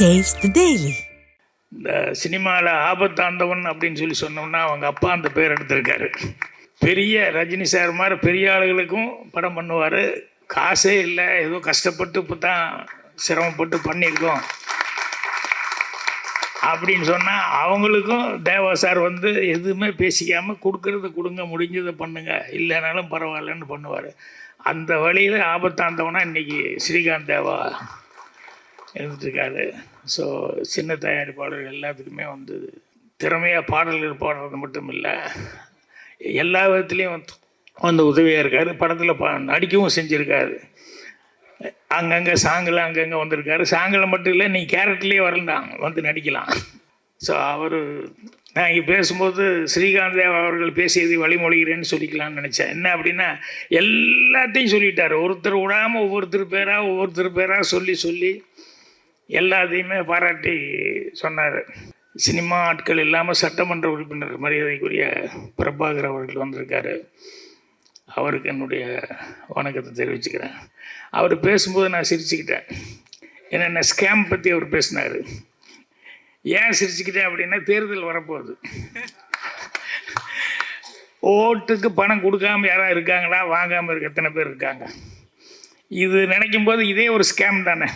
Taste the Daily. இந்த சினிமாவில் ஆபத்தாந்தவன் அப்படின்னு சொல்லி சொன்னோம்னா அவங்க அப்பா அந்த பேர் எடுத்திருக்காரு. பெரிய ரஜினி சார் மாதிரி பெரிய ஆளுகளுக்கும் படம் பண்ணுவார். காசே இல்லை, ஏதோ கஷ்டப்பட்டு இப்போ தான் சிரமப்பட்டு பண்ணியிருக்கோம் அப்படின்னு சொன்னால் அவங்களுக்கும் தேவா சார் வந்து எதுவுமே பேசிக்காமல் கொடுக்கறத கொடுங்க, முடிஞ்சதை பண்ணுங்க, இல்லைனாலும் பரவாயில்லன்னு பண்ணுவார். அந்த வழியில் ஆபத்தாந்தவனா இன்றைக்கி ஸ்ரீகாந்த் தேவா இருந்துட்டுருக்காரு. ஸோ சின்ன தயாரிப்பாளர்கள் எல்லாத்துக்குமே வந்து திறமையாக பாடல்கள் பாடுறது மட்டும் இல்லை, எல்லா விதத்துலேயும் வந்து உதவியாக இருக்கார். படத்தில் நடிக்கவும் செஞ்சுருக்காரு. அங்கங்கே சாங்கில் அங்கங்கே வந்திருக்காரு. சாங்கில் மட்டும் இல்லை, நீ கேரக்டர்லேயே வரலாம், வந்து நடிக்கலாம். ஸோ நான் இங்கே பேசும்போது ஸ்ரீகாந்த் தேவா அவர்கள் பேசியதை வழிமொழிகிறேன்னு சொல்லிக்கலாம்னு நினச்சேன். என்ன அப்படின்னா, எல்லாத்தையும் சொல்லிட்டார். ஒருத்தர் விடாமல் ஒவ்வொருத்தர் பேராக சொல்லி எல்லாத்தையுமே பாராட்டி சொன்னார். சினிமா ஆட்கள் இல்லாமல் சட்டமன்ற உறுப்பினர் மரியாதைக்குரிய பிரபாகர் அவர்கள் வந்திருக்காரு. அவருக்கு என்னுடைய வணக்கத்தை தெரிவிச்சுக்கிறேன். அவர் பேசும்போது நான் சிரிச்சுக்கிட்டேன். என்னென்ன ஸ்கேம் பற்றி அவர் பேசினார். ஏன் சிரிச்சுக்கிட்டேன் அப்படின்னா, தேர்தல் வரப்போகுது. ஓட்டுக்கு பணம் கொடுக்காம யாராவது இருக்காங்களா, வாங்காமல் இருக்க எத்தனை பேர் இருக்காங்க. இது நினைக்கும் போது இதே ஒரு ஸ்கேம் தானே.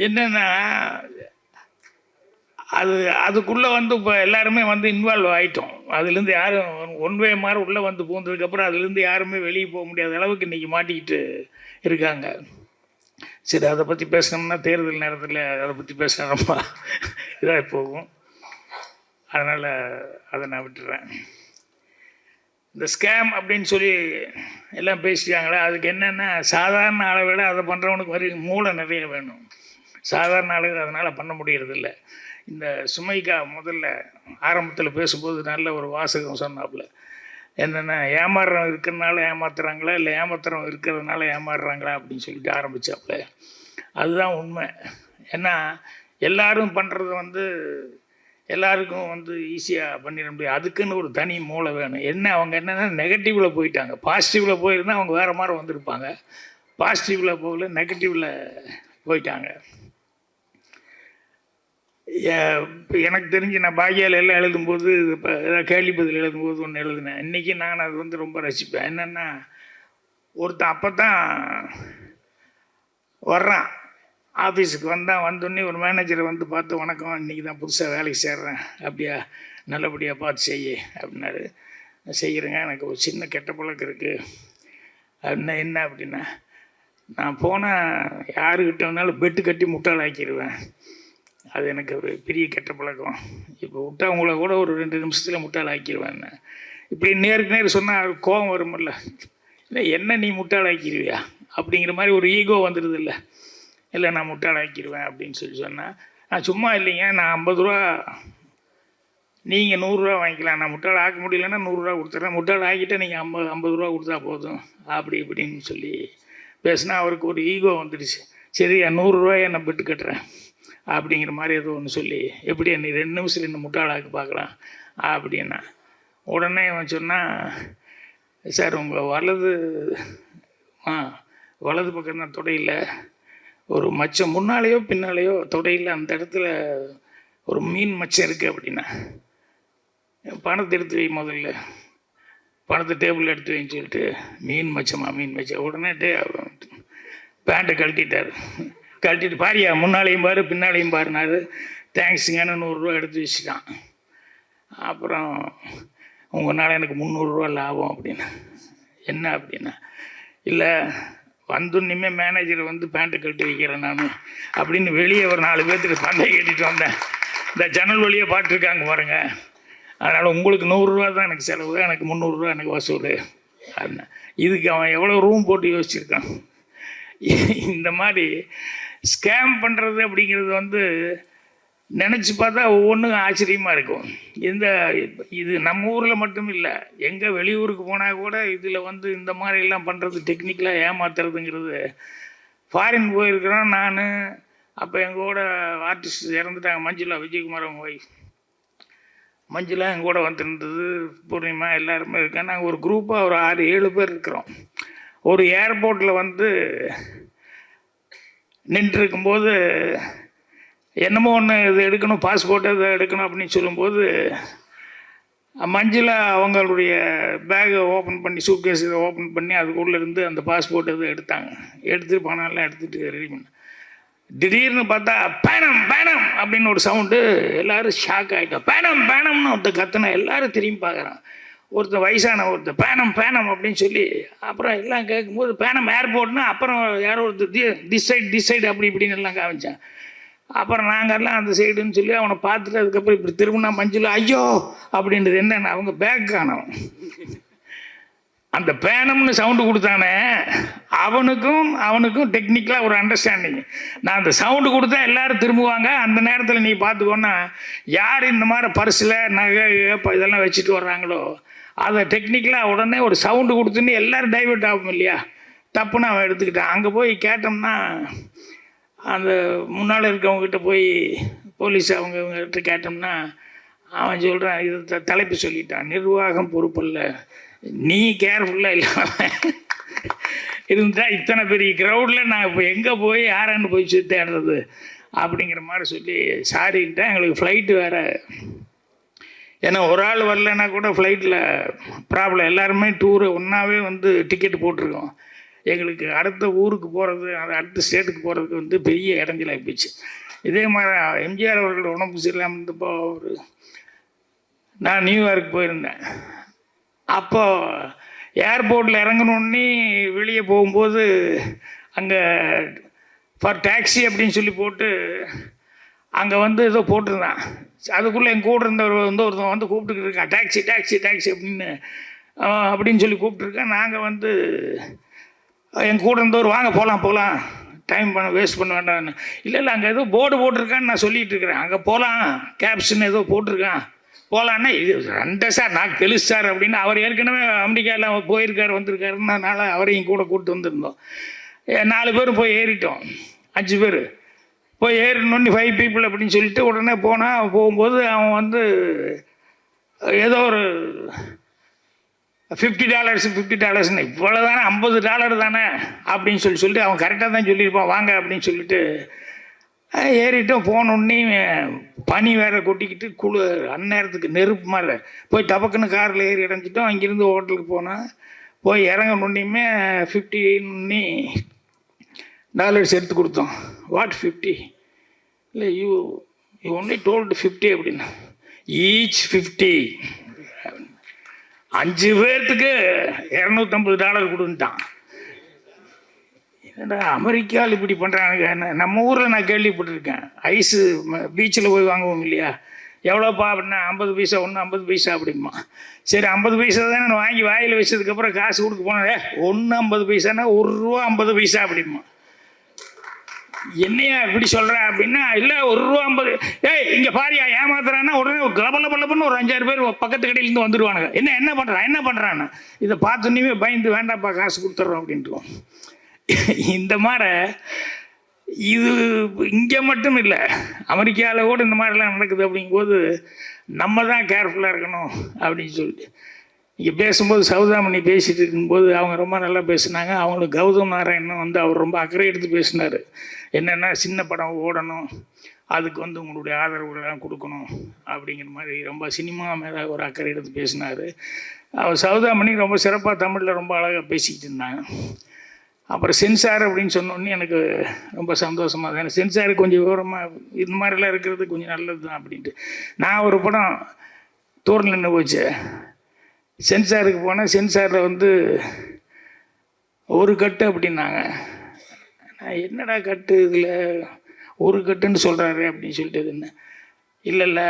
என்னென்னா, அதுக்குள்ளே வந்து இப்போ எல்லாருமே வந்து இன்வால்வ் ஆகிட்டோம். அதுலேருந்து யாரும் ஒன்வே மாதிரி உள்ளே வந்து போனதுக்கப்புறம் அதுலேருந்து யாருமே வெளியே போக முடியாத அளவுக்கு இன்றைக்கி மாட்டிக்கிட்டு இருக்காங்க. சரி, அதை பற்றி பேசினோம்னா தேர்தல் நேரத்தில் அதை பற்றி பேசினா ரொம்ப இதாக போகும். அதனால் அதை நான் விட்டுறேன். இந்த ஸ்கேம் அப்படின்னு சொல்லி எல்லாம் பேசிட்டாங்களே, அதுக்கு என்னென்னா, சாதாரண ஆளை விட அதை பண்ணுறவனுக்கு மூளை நிறைய வேணும். சாதாரண ஆளுங்க அதனால் பண்ண முடியறதில்ல. இந்த சுமைக்கா முதல்ல ஆரம்பத்தில் பேசும்போது நல்ல ஒரு வாசகம் சொன்னாப்புல. என்னென்னா, ஏமாறுறவன் இருக்கிறதுனால ஏமாத்துறாங்களா, இல்லை ஏமாத்துறவன் இருக்கிறதுனால ஏமாறுறாங்களா அப்படின்னு சொல்லிட்டு ஆரம்பித்தாப்புல. அதுதான் உண்மை. ஏன்னா எல்லோரும் பண்ணுறது வந்து எல்லாருக்கும் வந்து ஈஸியாக பண்ணிட முடியாது. அதுக்குன்னு ஒரு தனி மூளை வேணும். அவங்க என்னென்னா நெகட்டிவில் போயிட்டாங்க. பாசிட்டிவில் போயிருந்தால் அவங்க வேறு மாதிரி வந்திருப்பாங்க. பாசிட்டிவில் போகல, நெகட்டிவில் போயிட்டாங்க. எனக்கு தெரிஞ்சு நான் பாக்கியால் எல்லாம் எழுதும்போது, இப்போ ஏதாவது கேள்வி பதில் எழுதும்போது ஒன்று எழுதினேன். இன்றைக்கி நான் அது வந்து ரொம்ப ரசிப்பேன். என்னென்னா, ஒருத்தன் அப்போ தான் வர்றான், ஆஃபீஸுக்கு வந்தோடனே ஒரு மேனேஜரை வந்து பார்த்து, வணக்கம், இன்றைக்கி தான் புதுசாக வேலைக்கு சேர்றேன், அப்படியா, நல்லபடியாக பார்த்து செய்ய அப்படின்னாரு. செய்கிறேங்க, எனக்கு ஒரு சின்ன கெட்ட பழக்கம் இருக்குது அப்படின்னா. என்ன அப்படின்னா, நான் போனால் யாருக்கிட்ட வேணாலும் பெட்டு கட்டி முட்டாள் ஆக்கிடுவேன். அது எனக்கு ஒரு பெரிய கெட்ட பழக்கம். இப்போ விட்டா உங்களை கூட ஒரு 2 நிமிஷத்தில் முட்டாள் ஆக்கிடுவேன். இப்படி நேருக்கு நேர் சொன்னால் கோபம் வருமில்ல. இல்லை, என்ன நீ முட்டாள் ஆக்கிடுவியா அப்படிங்கிற மாதிரி ஒரு ஈகோ வந்துடுது. இல்லை, நான் முட்டாள் ஆக்கிடுவேன் அப்படின்னு சொன்னால், நான் சும்மா இல்லைங்க, நான் 50 ரூபா, நீங்கள் 100 ரூபா வாங்கிக்கலாம், நான் முட்டாள் ஆக்க முடியலன்னா 100 ரூபா கொடுத்துட்றேன், முட்டாள் ஆக்கிட்டால் நீங்கள் 50 ரூபா கொடுத்தா போதும் அப்படி இப்படின்னு சொல்லி பேசினா அவருக்கு ஒரு ஈகோ வந்துடுச்சு. சரி, 100 ரூபாயை நான் பெட்டு கட்டுறேன் அப்படிங்கிற மாதிரி ஏதோ ஒன்று சொல்லி, எப்படி நீ 2 நிமிஷத்தில் என்ன முட்டாளாக்கு பார்க்கலாம் அப்படின்னா. உடனே அவன் சொன்னால், சார் உங்கள் வலது பக்கம் தான் தொடையில் ஒரு மச்சம், முன்னாலேயோ பின்னாலேயோ தொடையில் அந்த இடத்துல ஒரு மீன் மச்சம் இருக்குது அப்படின்னா. பணத்தை எடுத்து வை, முதல்ல பணத்தை டேபிளில் எடுத்து வைன்னு சொல்லிட்டு, மீன் மச்சம். உடனே பேண்ட்டை கழட்டிட்டு பாரியா, முன்னாலேயும் பாரு பின்னாலேயும் பாருனாரு. தேங்க்ஸுங்கன்னு 100 ரூபா எடுத்து வச்சுட்டான். அப்புறம் உங்களால் எனக்கு 300 ரூபா லாபம் அப்படின்னா. என்ன அப்படின்னா, இல்லை, வந்தோன்னுமே மேனேஜரை வந்து பேண்ட்டை கழட்டி வைக்கிறேன் நான் அப்படின்னு வெளியே ஒரு 4 பேர்த்துக்கு பண்டை கேட்டுட்டு வந்தேன். இந்த ஜன்னல் வழியாக பாட்டுருக்காங்க பாருங்க, அதனால் உங்களுக்கு 100 ரூபா தான் எனக்கு செலவு, எனக்கு 300 ரூபா எனக்கு வசூல் அப்படின்னா. இதுக்கு அவன் எவ்வளோ ரூம் போட்டு யோசிச்சிருக்கான். இந்த மாதிரி ஸ்கேம் பண்ணுறது அப்படிங்கிறது வந்து நினச்சி பார்த்தா ஒவ்வொன்றும் ஆச்சரியமாக இருக்கும். இது நம்ம ஊரில் மட்டும் இல்லை, எங்கே வெளியூருக்கு போனால் கூட இதில் வந்து இந்த மாதிரிலாம் பண்ணுறது, டெக்னிக்கலாக ஏமாத்துறதுங்கிறது. ஃபாரின் போயிருக்கிறோம் நான். அப்போ எங்கள் கூட ஆர்டிஸ்ட் இறந்துட்டாங்க, மஞ்சுளா, விஜயகுமார் அவங்க ஒய்ஃப் மஞ்சுளா எங்கள் கூட வந்துருந்தது, பூர்ணிமா எல்லாருமே இருக்கேன். நாங்கள் ஒரு குரூப்பாக ஒரு 6-7 பேர் இருக்கிறோம். ஒரு ஏர்போர்ட்டில் வந்து நின்றுருக்கும்போது என்னமோ ஒன்று இது எடுக்கணும், பாஸ்போர்ட் இதை எடுக்கணும் அப்படின்னு சொல்லும்போது மஞ்சுளா அவங்களுடைய பேகை ஓப்பன் பண்ணி சூட்கேஸ் இதை ஓப்பன் பண்ணி அதுக்குள்ளே இருந்து அந்த பாஸ்போர்ட் இதை எடுத்தாங்க. எடுத்து பணம்லாம் எடுத்துகிட்டு ரெடி பண்ண திடீர்னு பார்த்தா பேனம் பேனம் அப்படின்னு ஒரு சவுண்டு. எல்லோரும் ஷாக் ஆகிட்டோம். பேனம் பேனம்னு ஒருத்தர் கத்துனா எல்லாரும் திரும்பி பார்க்குறான். ஒருத்தர் வயசான ஒருத்தர் பேனம் பேனம் அப்படின்னு சொல்லி அப்புறம் எல்லாம் கேட்கும்போது பேனம் ஏர்போர்ட்னா அப்புறம் யாரோ ஒருத்தர் திஸ் சைடு அப்படி இப்படின்னு எல்லாம் காமிச்சான். அப்புறம் நாங்கள்லாம் அந்த சைடுன்னு சொல்லி அவனை பார்த்துட்டு அதுக்கப்புறம் இப்படி திரும்பினா மஞ்சள் ஐயோ அப்படின்றது என்னென்ன அவங்க பேக் காணும். அந்த பேனம்னு சவுண்டு கொடுத்தானே அவனுக்கும் டெக்னிக்கலாக ஒரு அண்டர்ஸ்டாண்டிங். நான் அந்த சவுண்டு கொடுத்தா எல்லோரும் திரும்புவாங்க. அந்த நேரத்தில் நீ பார்த்துக்கோன்னா யார் இந்த மாதிரி பர்ஸில் நகை இதெல்லாம் வச்சுட்டு வர்றாங்களோ அதை டெக்னிக்கலாக உடனே ஒரு சவுண்டு கொடுத்துன்னு எல்லோரும் டைவெர்ட் ஆகும் இல்லையா. தப்புன்னு அவன் எடுத்துக்கிட்டான். அங்கே போய் கேட்டோம்னா அந்த முன்னால் இருக்கவங்ககிட்ட போய் போலீஸ் அவங்ககிட்ட கேட்டோம்னா அவன் சொல்கிறான், இது தலைப்பு சொல்லிட்டான், நிர்வாகம் பொறுப்பில்லை, நீ கேர்ஃபுல்லாக இல்லாமல் இருந்தால் இத்தனை பெரிய க்ரௌடில் நான் இப்போ எங்கே போய் யாரான்னு போய் தேடுறது அப்படிங்கிற மாதிரி சொல்லி சாரிக்கிட்டேன். எங்களுக்கு ஃப்ளைட்டு வேறு, ஏன்னா ஒரு ஆள் வரலன்னா கூட ஃப்ளைட்டில் ப்ராப்ளம். எல்லாருமே டூரு ஒன்றாவே வந்து டிக்கெட்டு போட்டிருக்கோம். எங்களுக்கு அடுத்த ஊருக்கு போகிறது, அது அடுத்த ஸ்டேட்டுக்கு போகிறதுக்கு வந்து பெரிய இடைஞ்சலாகி போச்சு. இதே மாதிரி எம்ஜிஆர் அவர்கள் உடம்பு சரியில்லாமல் இருந்தப்போ நான் நியூயார்க் போயிருந்தேன். அப்போது ஏர்போர்ட்டில் இறங்கணுன்னே வெளியே போகும்போது அங்கே ஃபார் டாக்ஸி அப்படின்னு சொல்லி போட்டு அங்கே வந்து ஏதோ போட்டிருந்தான். அதுக்குள்ளே என் கூட இருந்தவர் வந்து ஒருத்தன் வந்து கூப்பிட்டுக்கிட்டு இருக்கான், டாக்ஸி டாக்ஸி டாக்ஸி அப்படின்னு சொல்லி கூப்பிட்ருக்கேன். நாங்கள் வந்து என் கூட இருந்தவர் வாங்க போகலாம் டைம் வேஸ்ட் பண்ண வேண்டாம்னு. இல்லை அங்கே ஏதோ போர்டு போட்டிருக்கான்னு நான் சொல்லிகிட்டு இருக்கிறேன். அங்கே போகலாம் கேப்ஸ்ன்னு ஏதோ போட்டிருக்கான், போகலான்னா இது ரெண்டை சார் நான் கெலுசு சார் அப்படின்னு. அவர் ஏற்கனவே அமெரிக்காவில் போயிருக்கார் வந்திருக்காருன்னால அவரையும் கூட கூப்பிட்டு வந்திருந்தோம். 4 பேரும் போய் ஏறிட்டோம், 5 பேர் போய் ஏறினோன்னு 5 பீப்புள் அப்படின்னு சொல்லிட்டு உடனே போகும்போது அவன் வந்து ஏதோ ஒரு $50 இவ்வளோ தானே, $50 தானே அப்படின்னு சொல்லிட்டு அவன் கரெக்டாக தான் சொல்லியிருப்பான் வாங்க அப்படின்னு சொல்லிட்டு ஏறிட்டோம். போனோடனே பனி வேறு கொட்டிக்கிட்டு அந்நேரத்துக்கு நெருப்பு மாதிரி போய் டபக்குன்னு காரில் ஏறி இறஞ்சிட்டோம். அங்கேருந்து ஹோட்டலுக்கு போனால் போய் இறங்கணுன்னே $50 எடுத்து கொடுத்தோம். வாட் 50? இல்லை யூ ஒன்லி டோல்டு 50 அப்படின்னா ஈச் 50. 5 பேர்த்துக்கு $250 கொடுத்துட்டான். என்னடா அமெரிக்காவில் இப்படி பண்ணுறானுங்க. நம்ம ஊரில் நான் கேள்விப்பட்டிருக்கேன், ஐஸு பீச்சில் போய் வாங்குவோம் இல்லையா, எவ்வளோப்பா அப்படின்னா 50 பைசா, ஒன்று 50 பைசா அப்படிமா. சரி 50 பைசா தானே நான் வாங்கி வாயில் வச்சதுக்கப்புறம் காசு கொடுக்க போனேன், ஒன்று 50 பைசானா ₹1.50 அப்படிமா. என்னையா இப்படி சொல்கிறேன் அப்படின்னா, இல்லை ₹1.50. இங்கே பாரியா ஏமாத்துறான்னா உடனே கலபலப்பன்னு ஒரு 5-6 பேர் பக்கத்து கடையிலேருந்து வந்துடுவானுங்க. என்ன பண்ணுறான்னு இதை பார்த்தோன்னே பயந்து வேண்டாப்பா காசு கொடுத்துட்றோம் அப்படின்ட்டுவோம். இந்த மாதிரி இது இங்கே மட்டும் இல்லை, அமெரிக்காவில் கூட இந்த மாதிரிலாம் நடக்குது. அப்படிங்கும்போது நம்ம தான் கேர்ஃபுல்லாக இருக்கணும் அப்படின்னு சொல்லிட்டு இங்கே பேசும்போது சௌதாமணி பேசிகிட்டு இருக்கும்போது அவங்க ரொம்ப நல்லா பேசினாங்க. அவங்களுக்கு கௌதம் நாராயணன் வந்து அவர் ரொம்ப அக்கறை எடுத்து பேசினார். என்னென்னா சின்ன படம் ஓடணும், அதுக்கு வந்து உங்களுடைய ஆதரவுகளெல்லாம் கொடுக்கணும் அப்படிங்கிற மாதிரி ரொம்ப சினிமா மேலே ஒரு அக்கறை எடுத்து பேசினார். அவர் சௌதாமணி ரொம்ப சிறப்பாக தமிழில் ரொம்ப அழகாக பேசிக்கிட்டு இருந்தாங்க. அப்புறம் சென்சார் அப்படின்னு சொன்னோன்னே எனக்கு ரொம்ப சந்தோஷமாக தான். எனக்கு சென்சார் கொஞ்சம் விவரமாக இந்த மாதிரிலாம் இருக்கிறது கொஞ்சம் நல்லது தான் அப்படின்ட்டு நான் ஒரு படம் தூரில் நின்று போச்சு. சென்சாருக்கு போனால் சென்சாரில் வந்து ஒரு கட்டு அப்படின்னாங்க. நான் என்னடா கட்டு இதில் ஒரு கட்டுன்னு சொல்கிறாரு அப்படின்னு சொல்லிட்டு என்ன இல்லை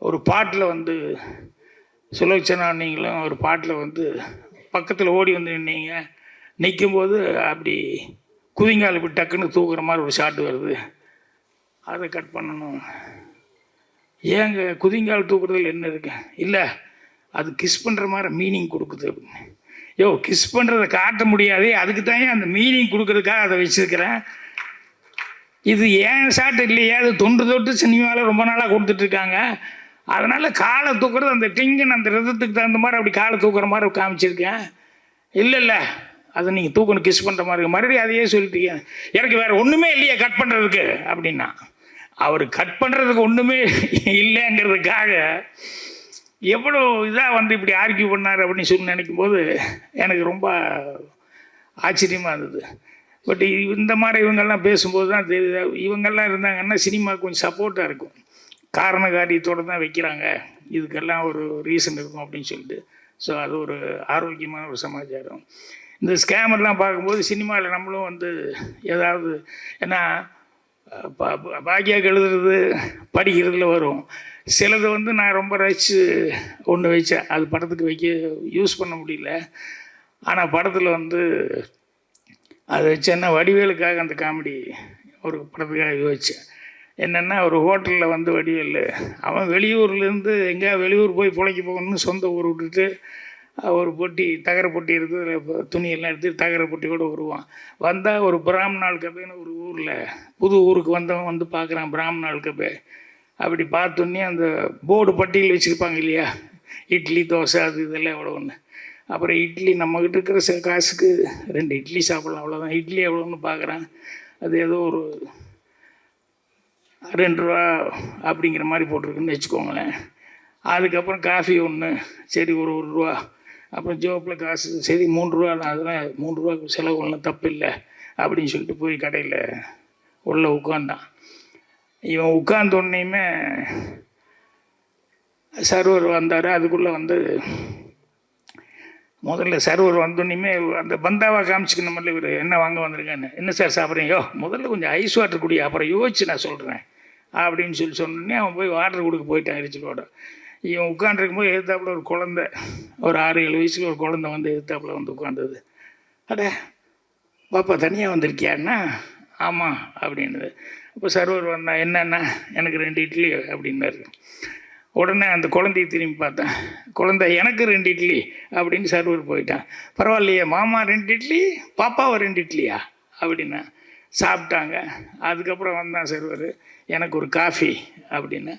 ஒரு பாட்டில் வந்து சுலோச்சனா நீங்களும் ஒரு பாட்டில் வந்து பக்கத்தில் ஓடி வந்து நின்னீங்க, நிற்கும்போது அப்படி குதிங்கால் இப்படி டக்குன்னு தூக்குற மாதிரி ஒரு ஷாட் வருது, அதை கட் பண்ணணும். ஏங்க குதிங்கால் தூக்குறதுல என்ன இருக்கு? இல்லை அது கிஸ் பண்ணுற மாதிரி மீனிங் கொடுக்குது அப்படின்னு. கிஸ் பண்ணுறதை காட்ட முடியாது, அதுக்கு தான் அந்த மீனிங் கொடுக்குறதுக்காக அதை வச்சுருக்கிறேன். இது ஏன் ஷாட் இல்லையா, அது தொட்டு சினிமாவில் ரொம்ப நாளாக கொடுத்துட்ருக்காங்க. அதனால் காலை தூக்குறது அந்த டிங்கன் அந்த ரதத்துக்கு தகுந்த மாதிரி அப்படி காலை தூக்குற மாதிரி காமிச்சிருக்கேன். இல்லை அதை நீங்கள் தூக்கணும் கிஸ் பண்ணுற மாதிரி இருக்கு. மறுபடியும் அதையே சொல்லிட்டீங்க, எனக்கு வேறு ஒன்றுமே இல்லையே கட் பண்ணுறதுக்கு அப்படின்னா. அவர் கட் பண்ணுறதுக்கு ஒன்றுமே இல்லைங்கிறதுக்காக எவ்வளோ இதாக வந்து இப்படி ஆர்கியூ பண்ணார் அப்படின்னு சொல்லி நினைக்கும் போது எனக்கு ரொம்ப ஆச்சரியமாக இருந்தது. பட் இந்த மாதிரி இவங்கெல்லாம் பேசும்போது தான் தெரியுது, இவங்கெல்லாம் இருந்தாங்கன்னா சினிமாவுக்கு கொஞ்சம் சப்போர்ட்டாக இருக்கும். காரண காரியத்தோடு தான் வைக்கிறாங்க, இதுக்கெல்லாம் ஒரு ரீசன் இருக்கும் அப்படின்னு சொல்லிட்டு. ஸோ அது ஒரு ஆரோக்கியமான ஒரு சமாச்சாரம். இந்த ஸ்கேமெல்லாம் பார்க்கும்போது சினிமாவில் நம்மளும் வந்து ஏதாவது, ஏன்னா பாக்கியாவுக்கு எழுதுறது படிக்கிறதுல வரும், சிலது வந்து நான் ரொம்ப ரசித்து ஒன்று வச்சேன், அது படத்துக்கு வைக்க யூஸ் பண்ண முடியல. ஆனால் படத்தில் வந்து அதை வச்சேன்னா வடிவேலுக்காக அந்த காமெடி ஒரு படத்துக்காக யோசித்தேன். என்னென்னா ஒரு ஹோட்டலில் வந்து வடிவேல் அவன் வெளியூர்லேருந்து எங்கேயா வெளியூர் போய் பிழைக்க போகணும்னு சொந்த ஊர் விட்டுட்டு ஒரு பொட்டி தகர பொட்டி எடுத்து துணியெல்லாம் எடுத்து தகர பொட்டி கூட வருவான். வந்தால் ஒரு பிராமணாள் கபேன்னு ஒரு ஊரில் புது ஊருக்கு வந்தவன் வந்து பார்க்குறான் பிராமணாள் கபே. அப்படி பார்த்தோன்னே அந்த போர்டு பட்டியல் வச்சுருப்பாங்க இல்லையா, இட்லி தோசை அது இதெல்லாம் எவ்வளோ ஒன்று. அப்புறம் இட்லி நம்மக்கிட்ட இருக்கிற காசுக்கு 2 இட்லி சாப்பிட்லாம், அவ்வளோதான். இட்லி எவ்வளோன்னு பார்க்குறான், அது ஏதோ ஒரு 2 ரூபா அப்படிங்கிற மாதிரி போட்டிருக்குன்னு வச்சுக்கோங்களேன். அதுக்கப்புறம் காஃபி ஒன்று, சரி ஒரு ரூபா. அப்புறம் ஜோப்பில் காசு, சரி 3 ரூபா, அதெல்லாம் 3 ரூபா செலவு ஒன்றும் தப்பு இல்லை அப்படின்னு சொல்லிட்டு போய் கடையில் உள்ளே உட்காந்தான். இவன் உட்கார்ந்த உடனேயுமே சர்வர் வந்தார். அதுக்குள்ளே வந்து முதல்ல சர்வர் வந்தோடனேயுமே அந்த பந்தாவாக காமிச்சிக்கணும் இல்லை, இவர் என்ன வாங்க வந்திருக்கான்னு. என்ன சார் சாப்பிட்றீங்க? முதல்ல கொஞ்சம் ஐஸ் வாட்டர் குடி, அப்புறம் யோசிச்சு நான் சொல்கிறேன் அப்படின்னு சொன்னோடனே அவன் போய் வாட்டர் கொடுக்க போயிட்டான் எரிச்சலோட. இவன் உட்காண்டிருக்கும்போது எதிர்த்தாப்புல ஒரு குழந்தை, ஒரு 6-7 வயசில் ஒரு குழந்தை வந்து எதிர்த்தாப்புல வந்து உட்காந்தது. அட பாப்பா தனியாக வந்திருக்கியான்னா? ஆமாம் அப்படின்னுது. அப்போ சர்வர் வந்தான், என்னன்னா எனக்கு 2 இட்லி அப்படின்னாரு. உடனே அந்த குழந்தைய திரும்பி பார்த்தேன், குழந்தை எனக்கு 2 இட்லி அப்படின்னு சர்வர் போயிட்டான். பரவாயில்லையே மாமா 2 இட்லி, பாப்பாவை 2 இட்லியா அப்படின்னா. சாப்பிட்டாங்க. அதுக்கப்புறம் வந்தான் சர்வர், எனக்கு ஒரு காஃபி அப்படின்னு.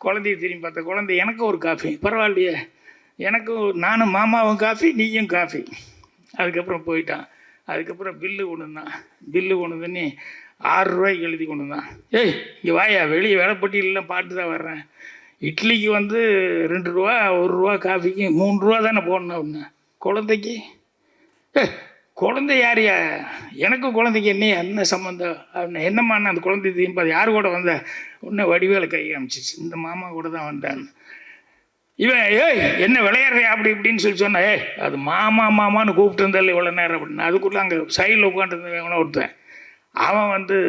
குழந்தைய திரும்பி பார்த்தேன், குழந்தை எனக்கு ஒரு காஃபி, பரவாயில்லையே எனக்கும், நானும் மாமாவும் காஃபி நீயும் காஃபி. அதுக்கப்புறம் போயிட்டான். அதுக்கப்புறம் பில்லு கொண்டு வந்தான். பில்லு கொண்டு வந்து 6 ரூபாய்க்கு எழுதி கொண்டு வந்தான். ஏய் இங்கே வாயா, வெளியே வேலைப்பட்டியலாம் பாட்டு தான் வர்றேன், இட்லிக்கு வந்து 2 ரூபா, 1 ரூபா, காஃபிக்கு 3 ரூபா தானே போடணும் அப்படின்னா. குழந்தைக்கு குழந்தை யாரையா, எனக்கும் குழந்தைக்கு என்ன சம்மந்தம் அப்படின்னா. என்னம்மா அந்த குழந்தை திரும்பி அது யார் கூட வந்த உடனே வடிவேல கை காமிச்சிச்சு, இந்த மாமா கூட தான் வந்தான்னு. இவன் ஏய் என்ன விளையாடுறியா அப்படி இப்படின்னு சொல்லி சொன்னா, அது மாமா மாமான்னு கூப்பிட்டு இருந்தால இவ்வளோ நேரம் அப்படின்னா. அதுக்குள்ளே அங்கே சைடில் உட்காந்துருந்தவன் ஒருத்தன், அவன் வந்து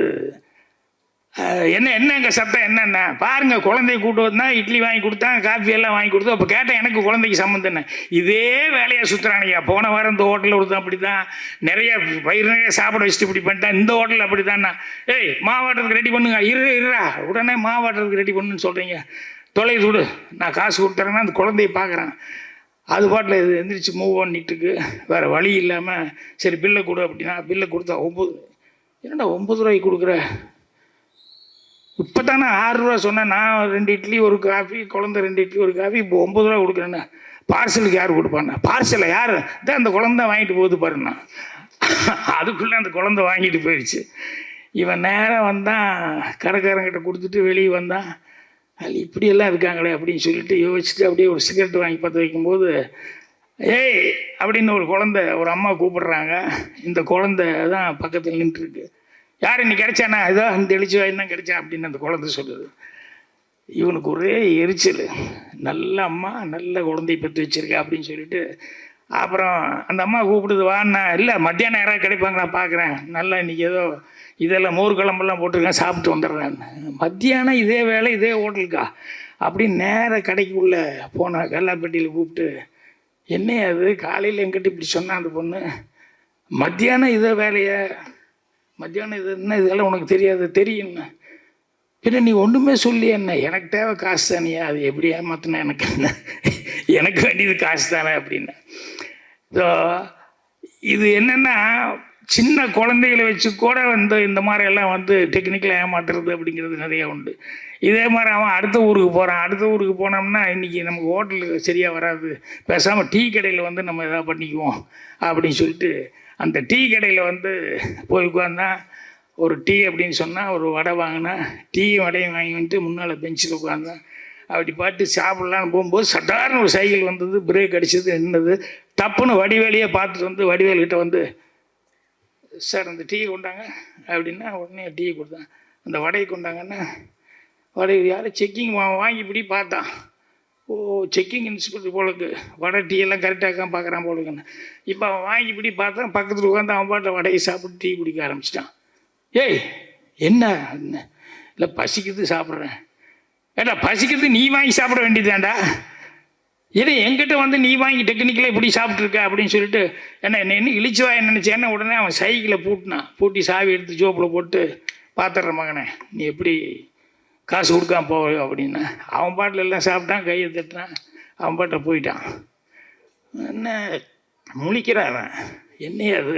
என்ன எங்கள் சத்தம் என்னென்ன பாருங்க, குழந்தைய கூப்பிட்டு வந்தா இட்லி வாங்கி கொடுத்தான், காஃபி எல்லாம் வாங்கி கொடுத்தோம். அப்போ கேட்டேன் எனக்கு குழந்தைக்கு சம்மந்தம் என்ன, இதே வேலையாக சுற்றுறானுங்க. போன வாரம் இந்த ஹோட்டலில் ஒருத்தன் அப்படி தான், நிறைய வயிறு நிறைய சாப்பிட வச்சுட்டு இப்படி பண்ணிட்டான். இந்த ஹோட்டலில் அப்படி தான்ண்ணா, ஏய் மாவாட்டுறதுக்கு ரெடி பண்ணுங்க, இருறா உடனே மாவாட்டுறதுக்கு ரெடி பண்ணுன்னு சொல்கிறீங்க, தொலை துடு நான் காசு கொடுத்துறேன்னா. அந்த குழந்தைய பார்க்குறான், அது பாட்டில் இது எந்திரிச்சு மூவ் பண்ணிட்டுருக்கு, வேறு வழி இல்லாமல் சரி பில்லை கொடு அப்படின்னா. பில்லை கொடுத்தா 9, என்னடா 9 ரூபாய்க்கு கொடுக்குற, இப்போ தானே 6 ரூபா சொன்னேன், நான் 2 இட்லி ஒரு காஃபி, குழந்தை 2 இட்லி ஒரு காஃபி, இப்போ 9 ரூபா கொடுக்குறேன்னா. பார்சலுக்கு யார் கொடுப்பாண்ணா? பார்சலை யார் தான் அந்த குழந்தை வாங்கிட்டு போகுது பாருண்ணா. அதுக்குள்ளே அந்த குழந்தை வாங்கிட்டு போயிடுச்சு. இவன் நேராக வந்தான், கடைக்காரங்கிட்ட கொடுத்துட்டு வெளியே வந்தான். அது இப்படியெல்லாம் இருக்காங்களே அப்படின்னு சொல்லிட்டு யோசிச்சுட்டு அப்படியே ஒரு சிகரெட் வாங்கி பற்ற வைக்கும்போது, ஏய் அப்படின்னு ஒரு குழந்தை, ஒரு அம்மா கூப்பிடுறாங்க. இந்த குழந்தை தான் பக்கத்தில் நின்றுருக்கு. யார் இன்னைக்கு கிடைச்சானா, ஏதோ இந்த எழுச்சி வாங்கி தான் கிடைச்சா அப்படின்னு அந்த குழந்தை சொல்லுது. இவனுக்கு ஒரே எரிச்சல், நல்ல அம்மா நல்ல குழந்தைய பெற்று வச்சிருக்கா அப்படின்னு சொல்லிட்டு. அப்புறம் அந்த அம்மா கூப்பிடுது, வான்னா. இல்லை மத்தியானம் யாராவது கிடைப்பாங்க நான் பார்க்குறேன், நல்லா இன்றைக்கி ஏதோ இதெல்லாம் மோர் குழம்பெல்லாம் போட்டிருக்கேன், சாப்பிட்டு வந்துடுறேன்னு. மத்தியானம் இதே வேலை இதே ஹோட்டலுக்கா அப்படின்னு நேராக கடைக்குள்ளே போன கல்லாப்பட்டியில் கூப்பிட்டு, என்ன அது காலையில் எங்கிட்ட இப்படி சொன்னான் அந்த பொண்ணு, மத்தியானம் இதே வேலையை, மத்தியானம் இது என்ன இதெல்லாம் உனக்கு தெரியாது, தெரியும்ண்ணா. பின்ன நீ ஒன்றுமே சொல்லி என்ன, எனக்கு தேவை காசு தானேயா, அது எப்படி ஏமாத்தினா எனக்கு என்ன, எனக்கு வேண்டியது காசு தானே அப்படின்னு. ஸோ இது என்னென்னா சின்ன குழந்தைகளை வச்சு கூட வந்து இந்த மாதிரி எல்லாம் வந்து டெக்னிக்கலாக ஏமாத்துறது அப்படிங்கிறது நிறையா உண்டு. இதே மாதிரி அவன் அடுத்த ஊருக்கு போகிறான். அடுத்த ஊருக்கு போனோம்னா இன்றைக்கி நமக்கு ஹோட்டலுக்கு சரியாக வராது, பேசாமல் டீ கடையில் வந்து நம்ம எதாவது பண்ணிக்குவோம் அப்படின்னு சொல்லிட்டு அந்த டீ கடையில் வந்து போய் உட்காந்தா ஒரு டீ அப்படின்னு சொன்னால் ஒரு வடை வாங்கினா டீயும் வடையும் வாங்கி வந்துட்டு முன்னால் பெஞ்சில் உட்காந்தேன். அப்படி பாட்டு சாப்பிட்லான்னு போகும்போது சட்டார்னு ஒரு சைக்கிள் வந்தது, பிரேக் அடிச்சது, நின்னது. தப்புன்னு வடிவேலையே பார்த்துட்டு வந்து வடிவேல்கிட்ட வந்து, சார் அந்த டீ கொண்டாங்க அப்படின்னா உடனே டீ கொடுத்தேன். அந்த வடையை கொண்டாங்கன்னா வடை யாரும் செக்கிங் வாங்கி இப்படி பார்த்தான். ஓ செக்கிங் இன்ஸ்பெக்டர் போலுக்கு வடை டீ எல்லாம் கரெக்டாக பார்க்குறான் போலுக்குன்னு. இப்போ அவன் வாங்கி இப்படி பார்த்தான், பக்கத்தில் உட்காந்து அவன் பாட்டில் வடையை சாப்பிட்டு டீ குடிக்க ஆரம்பிச்சிட்டான். ஏய் என்ன இல்லை பசிக்குது சாப்பிட்றேன். ஏடா பசிக்கிறது நீ வாங்கி சாப்பிட வேண்டியதாண்டா, ஏன்னா என்கிட்ட வந்து நீ வாங்கி டெக்னிக்கலாக இப்படி சாப்பிட்ருக்க அப்படின்னு சொல்லிட்டு என்ன இழிச்சுவா நினச்சேன்னா உடனே அவன் சைக்கிளை பூட்டி சாவி எடுத்து ஜோப்பில் போட்டு பார்த்துட்ற மகனே நீ எப்படி காசு கொடுக்காம போக அப்படின்னா அவன் பாட்டில் எல்லாம் சாப்பிட்டான், கையை தட்டினான், அவன் பாட்டில் போயிட்டான். என்ன முழிக்கிறான் அவன், என்னையா அது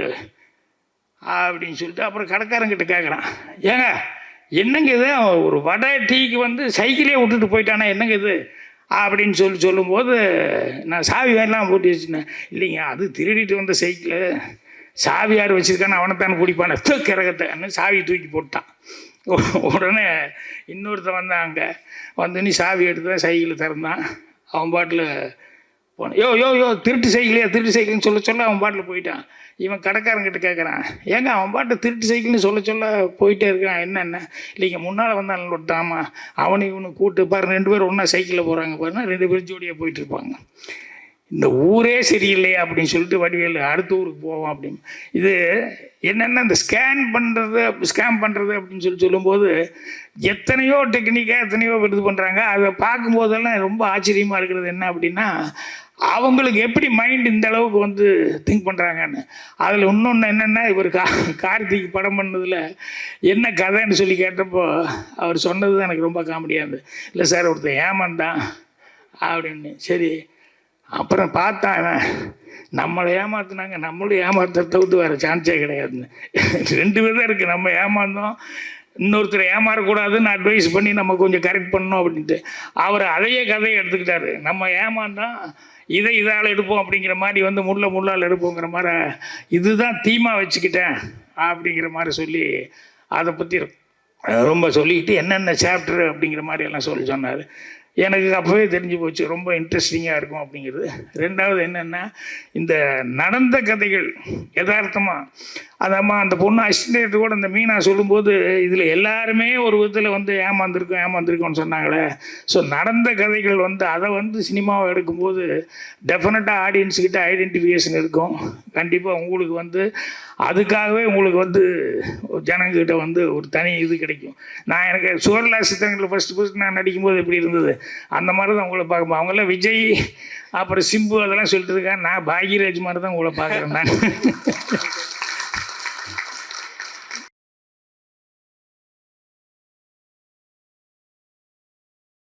அப்படின்னு சொல்லிட்டு அப்புறம் கடைக்காரங்கிட்ட கேட்குறான், ஏங்க என்னங்க இது ஒரு வடை டீக்கு வந்து சைக்கிளே விட்டுட்டு போயிட்டானா என்னங்க இது அப்படின்னு சொல்லும்போது நான் சாவி வேணலாம் போட்டு வச்சுனேன். இல்லைங்க அது திருடிட்டு வந்த சைக்கிளு, சாவி யார் வச்சுருக்கான்னு அவனைத்தானே பிடிப்பானே கிறகத்தைன்னு சாவி தூக்கி போட்டான். உடனே இன்னொருத்தன் வந்தான், அங்கே வந்து நீ சாவி எடுத்து தான் சைக்கிள் திறந்தான். அவன் பாட்டில் போனான். யோ திருட்டு சைக்கிள்னு சொல்ல அவன் பாட்டில் போயிட்டான். இவன் கடைக்காரங்கிட்ட கேட்குறான், ஏங்க அவன் பாட்டு திருட்டு சைக்கிள்னு சொல்ல போயிட்டே இருக்கான் என்னென்ன. இல்லைங்க முன்னால் வந்தாலும் விட்டாமா அவனை இவனு கூப்பிட்டு பாருங்க 2 பேரும் ஒன்றா சைக்கிளில் போகிறாங்க பாருங்க, 2 பேரும் ஜோடியாக போயிட்டுருப்பாங்க. இந்த ஊரே சரியில்லையா அப்படின்னு சொல்லிட்டு வடிவேலு அடுத்த ஊருக்கு போவோம் அப்படின்னு. இது என்னென்னா இந்த ஸ்கேம் பண்ணுறது அப்படின்னு சொல்லும்போது எத்தனையோ டெக்னிக்காக எத்தனையோ இது பண்ணுறாங்க. அதை பார்க்கும்போதெல்லாம் ரொம்ப ஆச்சரியமாக இருக்கிறது என்ன அப்படின்னா அவங்களுக்கு எப்படி மைண்ட் இந்த அளவுக்கு வந்து திங்க் பண்ணுறாங்கன்னு. அதில் இன்னொன்று என்னென்னா இவர் கார்த்திக் படம் பண்ணதில் என்ன கதைன்னு சொல்லி கேட்டப்போ அவர் சொன்னது தான் எனக்கு ரொம்ப காமெடியாக இருந்தது. இல்லை சார் ஒருத்தர் ஏமாந்தான் அப்படின்னு. சரி அப்புறம் பார்த்தான் நம்மளை ஏமாத்துனாங்க, நம்மளும் ஏமாத்த தவிர்த்து வேறு சான்ஸே கிடையாதுன்னு. 2 விதம் இருக்குது, நம்ம ஏமாந்தோம், இன்னொருத்தரை ஏமாறக்கூடாதுன்னு அட்வைஸ் பண்ணி நம்ம கொஞ்சம் கரெக்ட் பண்ணணும் அப்படின்ட்டு. அவர் அதையே கதையை எடுத்துக்கிட்டாரு. நம்ம ஏமாந்தோம் இதால் எடுப்போம் அப்படிங்கிற மாதிரி வந்து முள்ளால் எடுப்போங்கிற மாதிரி இதுதான் தீமா வச்சுக்கிட்டேன் அப்படிங்கிற மாதிரி சொல்லி அதை பற்றி ரொம்ப சொல்லிக்கிட்டு என்னென்ன சாப்டர் அப்படிங்கிற மாதிரி எல்லாம் சொன்னார். எனக்கு அப்போவே தெரிஞ்சு போச்சு ரொம்ப இன்ட்ரெஸ்டிங்காக இருக்கும் அப்படிங்கிறது. 2வது என்னென்னா இந்த நடந்த கதைகள் யதார்த்தமாக அதம்மா அந்த பொண்ணு அசிஸ்டன்ட் கூட இந்த மீனா சொல்லும்போது இதில் எல்லாருமே ஒரு விதத்தில் வந்து ஏமாந்துருக்கோன்னு சொன்னாங்களே. ஸோ நடந்த கதைகள் வந்து அதை வந்து சினிமாவை எடுக்கும்போது டெஃபினட்டாக ஆடியன்ஸுக்கிட்ட ஐடென்டிஃபிகேஷன் இருக்கும். கண்டிப்பாக உங்களுக்கு வந்து அதுக்காகவே உங்களுக்கு வந்து ஜனங்கிட்ட வந்து ஒரு தனி இது கிடைக்கும். நான் எனக்கு சுவர்லா சித்திரங்களில் ஃபஸ்ட்டு நான் நடிக்கும்போது எப்படி இருந்தது அந்த மாதிரி தான் உங்களை பார்க்கும்போது அவங்களாம் விஜய் அப்புறம் சிம்பு அதெல்லாம் சொல்லிட்டு இருக்கேன். நான் பாக்யராஜ் மாதிரி தான் உங்களை பார்க்குறேன் நான்.